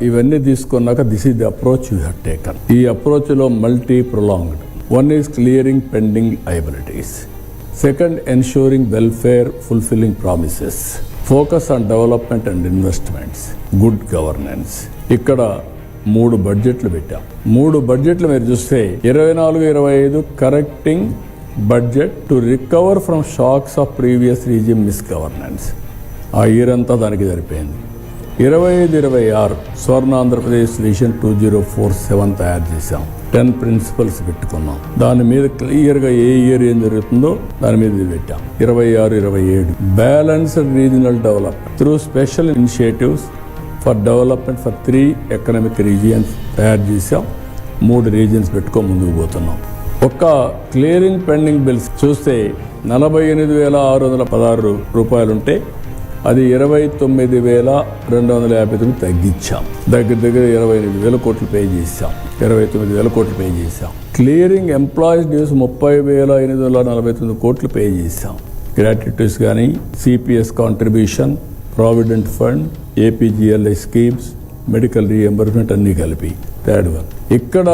ఇవన్నీ తీసుకున్నాక this is the approach you have taken. ఈ అప్రోచ్ లో multi prolonged. One is clearing pending liabilities, second ensuring welfare, fulfilling promises, focus on development and investments, good governance. ఇక్కడ 3 బడ్జెట్లు పెట్టాం. 3 బడ్జెట్లు మీరు చూస్తే 24-25 correcting budget to recover from shocks of previous regime misgovernance. ఆ year అంతా దానికి సరిపోయింది. 25-26 స్వర్ణ ఆంధ్రప్రదేశ్ విజన్ 2047 తయారు చేశాం. 10 ప్రిన్సిపల్స్ పెట్టుకున్నాం. దాని మీద క్లియర్గా ఏ ఇయర్ ఏం జరుగుతుందో దాని మీద పెట్టాం. 26-27 balanced regional development through special initiatives for development for 3 economic regions తయారు చేశాం. 3 రీజియన్స్ పెట్టుకొని ముందుకు పోతున్నాం. ఒక్క క్లియరింగ్ పెండింగ్ బిల్స్ చూస్తే 48,616 రూపాయలుంటే అది 29,259 తగ్గించాం. దగ్గర 28,000 కోట్లు పే చేశాం. 29,000 కోట్లు పే చేశాం. క్లియరింగ్ ఎంప్లాయీస్ డ్యూస్ 30,849 కోట్లు పే చేశాం. గ్రాట్యుటీస్ కానీ, CPS contribution, provident fund, APGLI schemes, medical reimbursement అన్నీ కలిపి. థర్డ్ వన్, ఇక్కడ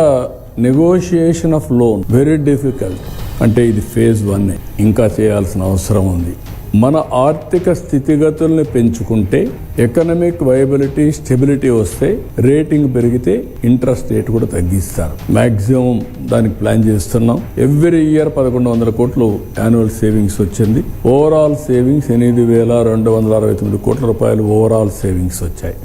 negotiation of loan very difficult. అంటే ఇది ఫేజ్ 1. ఇంకా చేయాల్సిన అవసరం ఉంది. మన ఆర్థిక స్థితిగతుల్ని పెంచుకుంటే, ఎకనామిక్ వైబిలిటీ, స్టెబిలిటీ వస్తే, రేటింగ్ పెరిగితే ఇంట్రెస్ట్ రేట్ కూడా తగ్గిస్తారు. మాక్సిమం దానికి ప్లాన్ చేస్తున్నాం. ఎవ్రీ ఇయర్ 1,100 కోట్లు యాన్యువల్ సేవింగ్స్ వచ్చింది. ఓవరాల్ సేవింగ్స్ 8,269 కోట్ల రూపాయలు ఓవరాల్ సేవింగ్స్ వచ్చాయి.